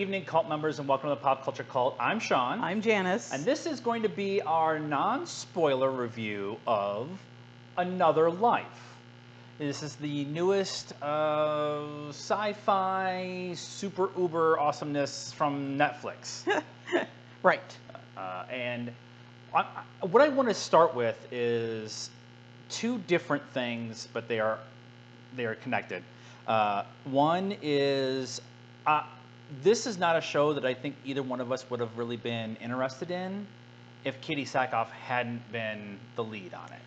evening, cult members, and welcome to the Pop Culture Cult. I'm Sean. I'm Janice. And this is going to be our non-spoiler review of Another Life. This is the newest sci-fi super uber awesomeness from Netflix. Right. And what I want to start with is two different things, but they are connected. One is this is not a show that I think either one of us would have really been interested in if Katie Sackhoff hadn't been the lead on it.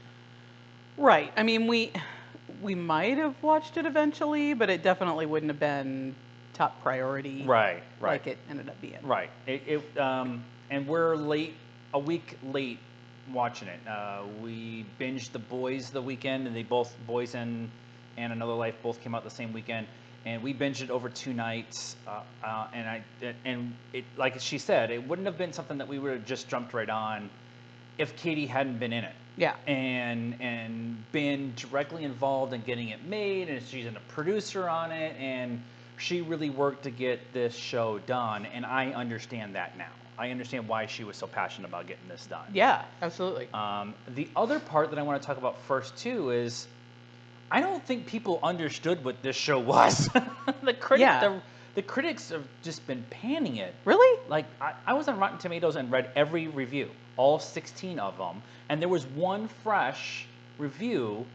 Right. I mean, we might have watched it eventually, but it definitely wouldn't have been top priority. Right. Like it ended up being. Right. And we're a week late watching it. We binged The Boys the weekend, and Boys and Another Life both came out the same weekend, and we binged it over 2 nights. And it, like she said, it wouldn't have been something that we would have just jumped right on if Katie hadn't been in it. Yeah. And been directly involved in getting it made, and she's a producer on it, and she really worked to get this show done, and I understand that now. I understand why she was so passionate about getting this done. Yeah, absolutely. The other part that I want to talk about first, too, is I don't think people understood what this show was. The critics have just been panning it. Really? Like, I was on Rotten Tomatoes and read every review, all 16 of them, and there was one fresh review,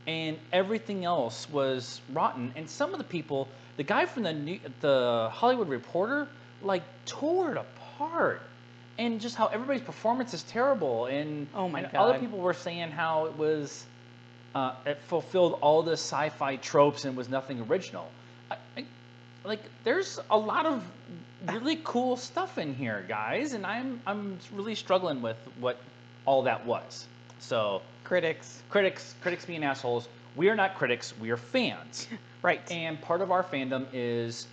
and everything else was rotten. And some of the people, the guy from the Hollywood Reporter, like, tore it apart. And just how everybody's performance is terrible. And, oh my God. Other people were saying how it was, it fulfilled all the sci-fi tropes and was nothing original. Like, there's a lot of really cool stuff in here, guys, and I'm really struggling with what all that was. So critics being assholes. We are not critics. We are fans. Right. And part of our fandom is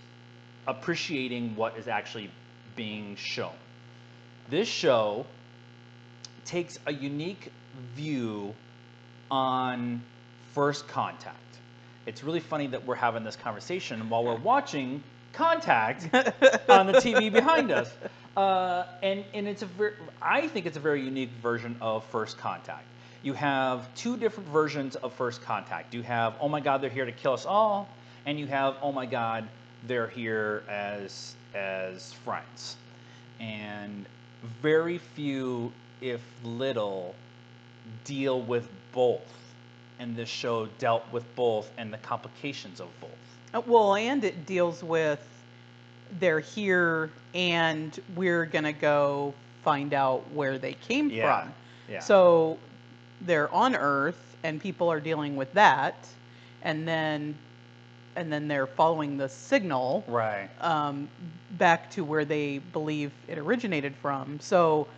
appreciating what is actually being shown. This show takes a unique view on first contact. It's really funny that we're having this conversation while we're watching Contact on the TV behind us. And I think it's a very unique version of First Contact. You have 2 different versions of First Contact. You have, oh my God, they're here to kill us all, and you have, oh my God, they're here as friends. And very few, if little, deal with both. And this show dealt with both and the complications of both. Well, and it deals with they're here and we're going to go find out where they came from. Yeah. So they're on Earth and people are dealing with that. And then they're following the signal right back to where they believe it originated from. So,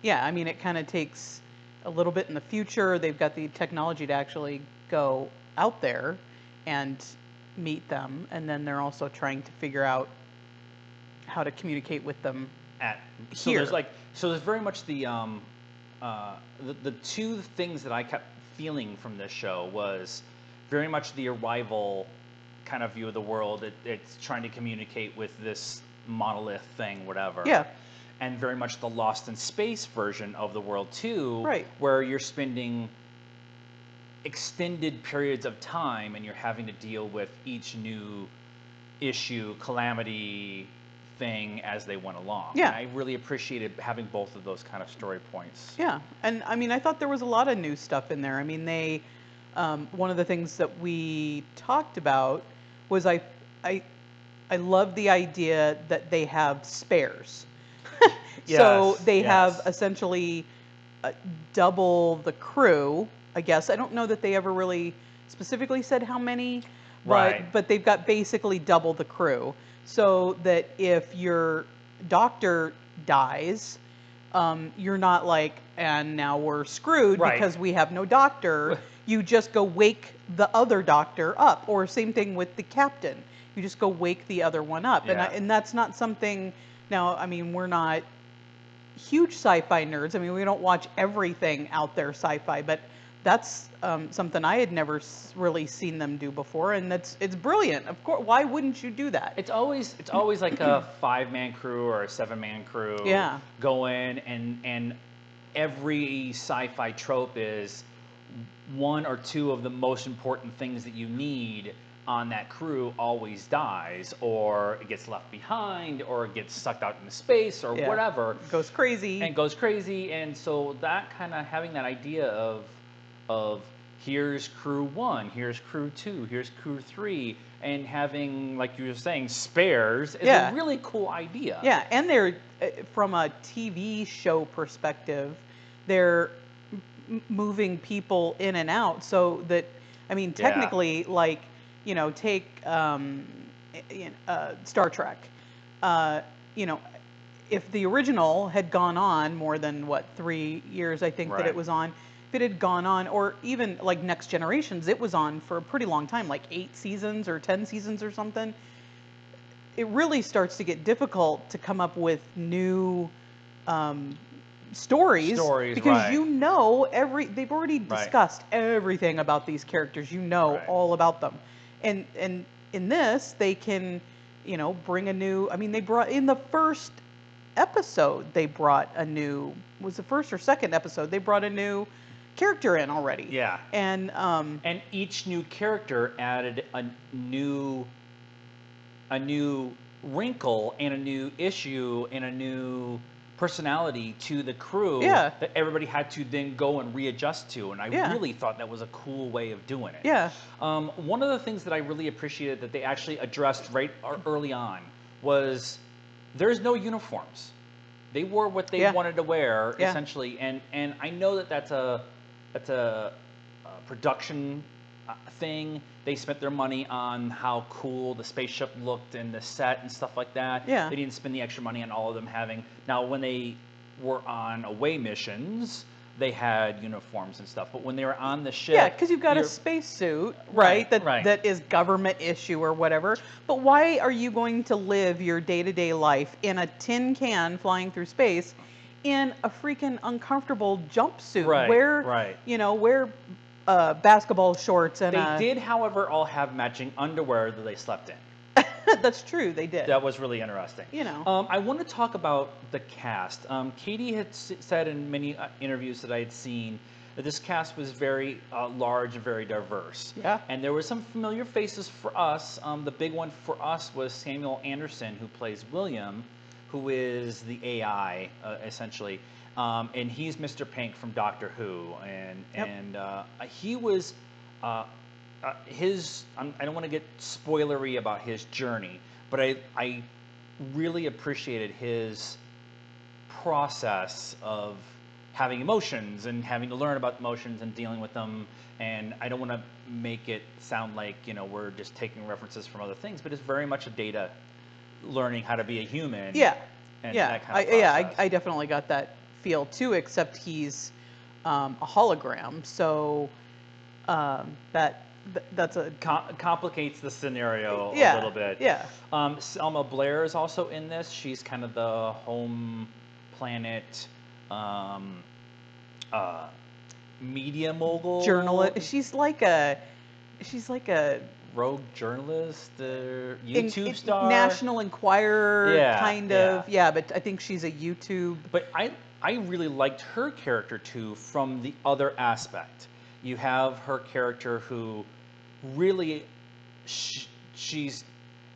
yeah, I mean, it kind of takes a little bit in the future. They've got the technology to actually go out there and meet them, and then they're also trying to figure out how to communicate with them here. So there's very much the 2 things that I kept feeling from this show was very much the arrival kind of view of the world. It's trying to communicate with this monolith thing, whatever. Yeah. And very much the Lost in Space version of the world too, right, where you're spending extended periods of time and you're having to deal with each new issue, calamity thing as they went along. Yeah. And I really appreciated having both of those kind of story points. Yeah, and I mean, I thought there was a lot of new stuff in there. I mean, they one of the things that we talked about was I love the idea that they have spares. So they have essentially double the crew, I guess. I don't know that they ever really specifically said how many, but they've got basically double the crew. So that if your doctor dies, you're not like, and now we're screwed because we have no doctor. You just go wake the other doctor up. Or same thing with the captain. You just go wake the other one up. Yeah. And that's not something, now, I mean, we're not huge sci-fi nerds. I mean, we don't watch everything out there sci-fi, but that's something I had never really seen them do before, and it's brilliant. Of course, why wouldn't you do that? It's always like a 5-man crew or a 7-man crew Yeah. going, and every sci-fi trope is one or two of the most important things that you need on that crew always dies, or it gets left behind, or it gets sucked out into space, or Yeah. whatever, Goes crazy. and goes crazy. And so that kind of having that idea of here's crew 1, here's crew 2, here's crew 3, and having, like you were saying, spares is Yeah. a really cool idea. Yeah, and they're from a TV show perspective, they're moving people in and out so that, I mean, Yeah. technically, like, take Star Trek. You know, if the original had gone on more than 3 years, I think that Right. it was on. If it had gone on, or even like Next Generations, it was on for a pretty long time, like 8 seasons or 10 seasons or something. It really starts to get difficult to come up with new stories, because right. they've already Right. discussed everything about these characters. Right. All about them, and in this they can, bring a new. I mean, they brought in the first episode. They brought a new. Was the first or second episode? They brought a new character in already. Yeah. And And each new character added a new wrinkle and a new issue and a new personality to the crew, Yeah. that everybody had to then go and readjust to. And I Yeah. really thought that was a cool way of doing it. Yeah. One of the things that I really appreciated that they actually addressed right early on was there's no uniforms. They wore what they Yeah. wanted to wear, Yeah. essentially, and I know that that's a production thing. They spent their money on how cool the spaceship looked and the set and stuff like that. Yeah. They didn't spend the extra money on all of them having. Now, when they were on away missions, they had uniforms and stuff. But when they were on the ship, Yeah, because you've got a you're- spacesuit, Right, right? right. That is government issue or whatever. But why are you going to live your day-to-day life in a tin can flying through space in a freaking uncomfortable jumpsuit? Right, Wear, right. wear basketball shorts and They did, however, all have matching underwear that they slept in. That's true, they did. That was really interesting. I want to talk about the cast. Katie had said in many interviews that I had seen that this cast was very large and very diverse. Yeah. And there were some familiar faces for us. The big one for us was Samuel Anderson, who plays William, who is the AI, essentially. And he's Mr. Pink from Doctor Who. And he was... I don't want to get spoilery about his journey, but I really appreciated his process of having emotions and having to learn about emotions and dealing with them. And I don't want to make it sound like, we're just taking references from other things, but it's very much a data learning how to be a human. Yeah. And Yeah. that kind of process. I definitely got that feel too, except he's a hologram. So that's a complicates the scenario a Yeah, little bit. yeah. Selma Blair is also in this. She's kind of the home planet media mogul. journalist. She's like a Rogue journalist, YouTube star. National Enquirer Yeah, kind yeah. of. Yeah, but I think she's a YouTube. But I really liked her character too from the other aspect. You have her character who really she's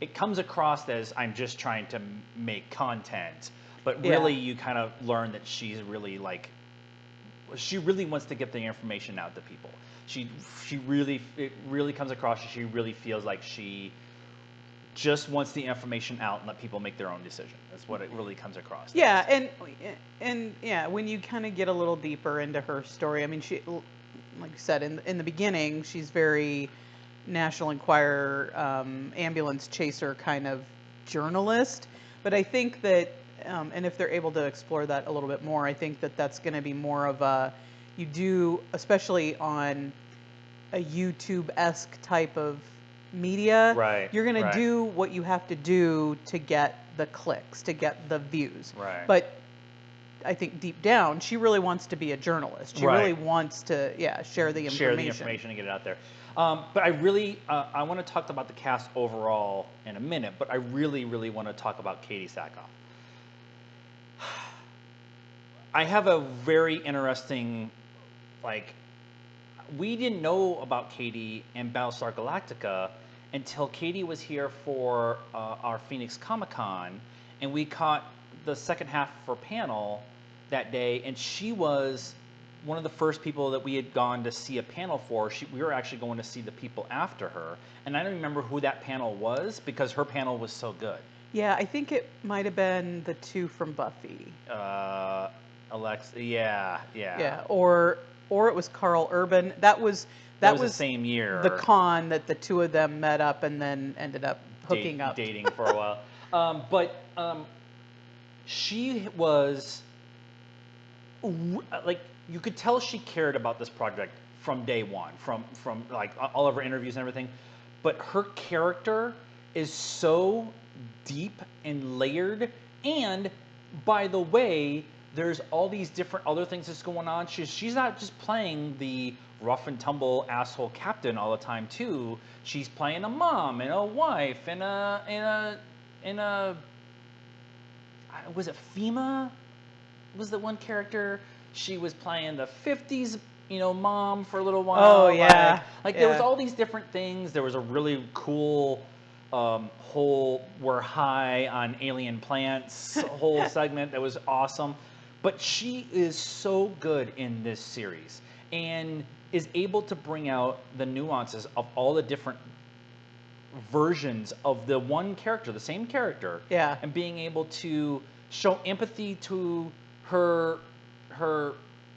it comes across as I'm just trying to make content, but really you kind of learn that she's really she really wants to get the information out to people. It really comes across as she really feels like she just wants the information out and let people make their own decision. That's what it really comes across. Yeah, and yeah, when you kind of get a little deeper into her story, I mean, she, like you said, in the beginning, she's very National Enquirer, ambulance chaser kind of journalist. But I think that, and if they're able to explore that a little bit more, I think that that's going to be more of you do, especially on a YouTube-esque type of media, Right, you're going right. to do what you have to do to get the clicks, to get the views. Right. But I think deep down, she really wants to be a journalist. She Right. really wants to, share the information. Share the information and get it out there. But I really, I want to talk about the cast overall in a minute, but I really, really want to talk about Katie Sackhoff. I have a very interesting, like, we didn't know about Katie and Battlestar Galactica until Katie was here for our Phoenix Comic Con, and we caught the second half of her panel that day, and she was one of the first people that we had gone to see a panel for. We were actually going to see the people after her, and I don't remember who that panel was because her panel was so good. Yeah, I think it might have been the two from Buffy. Alexa, yeah. Yeah, or it was Carl Urban. That was the same year. The con that the two of them met up and then ended up hooking up, dating for a while. But she was like, you could tell she cared about this project from day one, from like all of her interviews and everything. But her character is so deep and layered, and by the way, there's all these different other things that's going on. She's not just playing the rough and tumble asshole captain all the time too. She's playing a mom and a wife and a was it FEMA? Was the one character she was playing the 50s, mom for a little while. Oh yeah. Like there was all these different things. There was a really cool whole "we're high on alien plants" whole segment that was awesome. But she is so good in this series and is able to bring out the nuances of all the different versions of the one character, the same character, Yeah. and being able to show empathy to her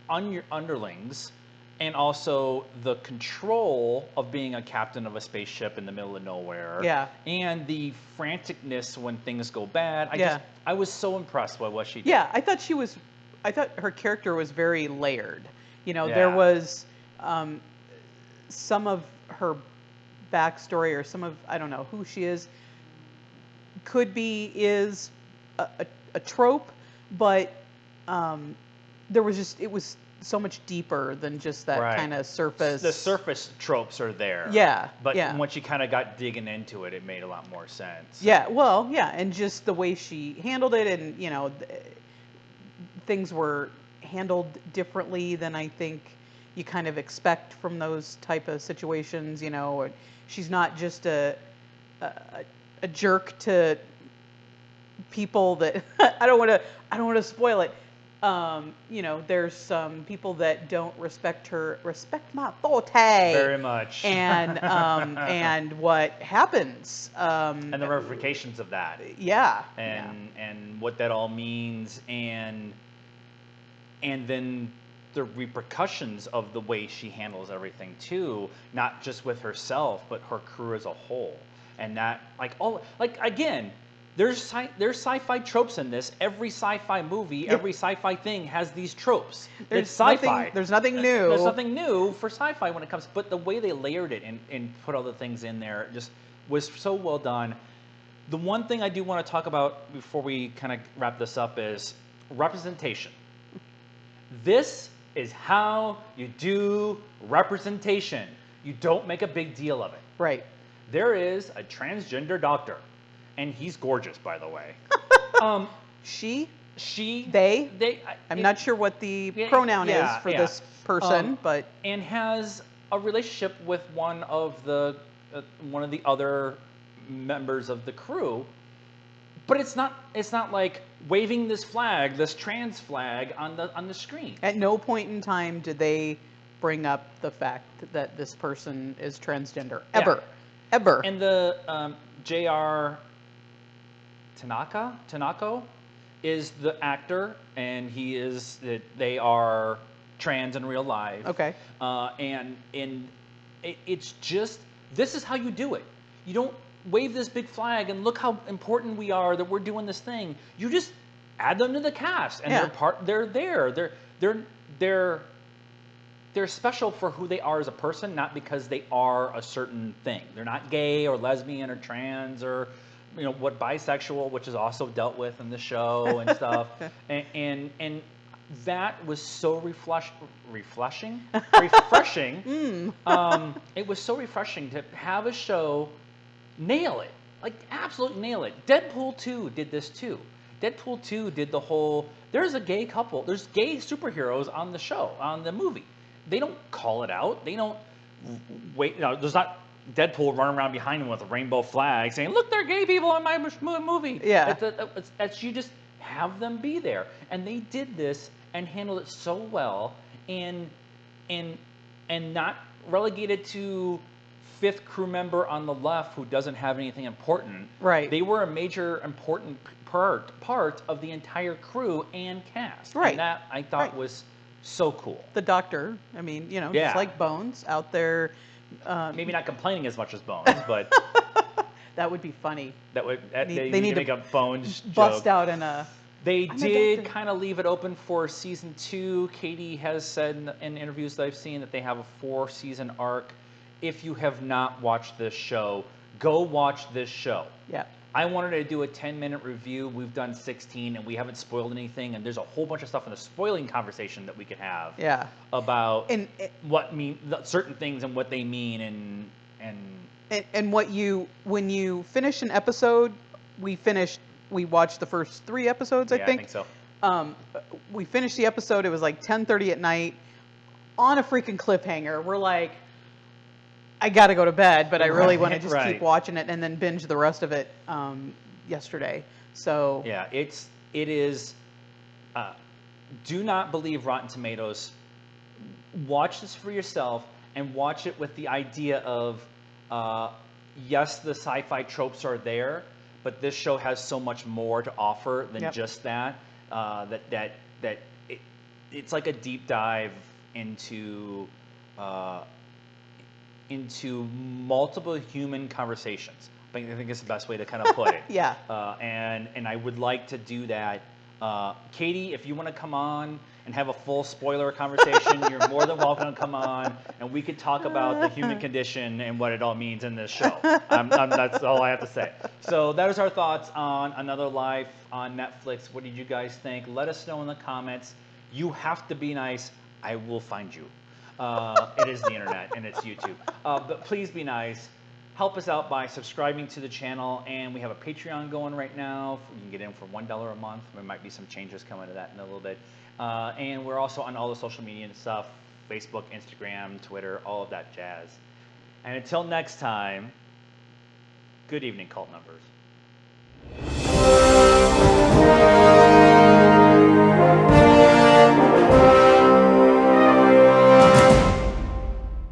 underlings, and also the control of being a captain of a spaceship in the middle of nowhere. Yeah. And the franticness when things go bad. I was so impressed by what she did. Yeah, I thought her character was very layered. Yeah. There was some of her backstory, or some of, I don't know who she is, is a trope, but it was so much deeper than just that Right. kind of surface. The surface tropes are there. Yeah, But yeah. once you kind of got digging into it, it made a lot more sense. Yeah, well, yeah, and just the way she handled it, and things were handled differently than I think you kind of expect from those type of situations. Or she's not just a jerk to people that I don't want to spoil it. There's some people that don't respect my authority Very much. and what happens, and the ramifications of that. Yeah. And what that all means, and then the repercussions of the way she handles everything too, not just with herself but her crew as a whole. And that, again, there's sci-fi tropes in this. Every sci-fi movie, every sci-fi thing has these tropes. It's sci-fi. There's nothing new. There's nothing new for sci-fi when it comes. But the way they layered it and put all the things in there just was so well done. The one thing I do want to talk about before we kind of wrap this up is representation. This is how you do representation. You don't make a big deal of it. Right. There is a transgender doctor, and he's gorgeous, by the way. She, they. I'm not sure what the pronoun is for this person, but and has a relationship with one of the other members of the crew. But it's not like waving this trans flag on the screen. At no point in time did they bring up the fact that this person is transgender. Ever. And the J.R. Tanako is the actor, and they are trans in real life. Okay. And it's just, this is how you do it. You don't wave this big flag and look how important we are that we're doing this thing. You just add them to the cast, and they're there. They're special for who they are as a person, not because they are a certain thing. They're not gay or lesbian or trans or what bisexual, which is also dealt with in the show and stuff, and that was so refreshing. It was so refreshing to have a show nail it, like absolutely nail it. Deadpool 2 did this too. Deadpool 2 did the whole. There's a gay couple. There's gay superheroes on the show, on the movie. They don't call it out. They don't wait. There's not Deadpool running around behind him with a rainbow flag saying, "Look, there are gay people in my movie." Yeah. You just have them be there, and they did this and handled it so well, and not relegated to fifth crew member on the left who doesn't have anything important. Right. They were a major important part of the entire crew and cast. Right. And that I thought was so cool. The Doctor, I mean, just like Bones out there. Maybe not complaining as much as Bones, but that would be funny. They need to make a Bones bust joke. out in a. They did kind of leave it open for season 2. Katie has said in interviews that I've seen that they have a 4-season arc. If you have not watched this show, go watch this show. Yeah. I wanted to do a 10-minute review. We've done 16, and we haven't spoiled anything. And there's a whole bunch of stuff in the spoiling conversation that we could have. Yeah. About certain things and what they mean and when you finish an episode, we watched the first 3 episodes, I think. I think so. We finished the episode. It was like 10:30 at night on a freaking cliffhanger. We're like, I got to go to bed, but I really want to just keep watching it and then binge the rest of it yesterday. So yeah, it is. Do not believe Rotten Tomatoes. Watch this for yourself and watch it with the idea of yes, the sci-fi tropes are there, but this show has so much more to offer than just that. It's like a deep dive into multiple human conversations. I think it's the best way to kind of put it. Yeah. And I would like to do that. Katie, if you want to come on and have a full spoiler conversation, you're more than welcome to come on, and we could talk about the human condition and what it all means in this show. That's all I have to say. So that is our thoughts on Another Life on Netflix. What did you guys think? Let us know in the comments. You have to be nice. I will find you. It is the internet and it's YouTube. But please be nice. Help us out by subscribing to the channel, and we have a Patreon going right now. You can get in for $1 a month. There might be some changes coming to that in a little bit. And we're also on all the social media and stuff, Facebook, Instagram, Twitter, all of that jazz. And until next time, good evening, cult members.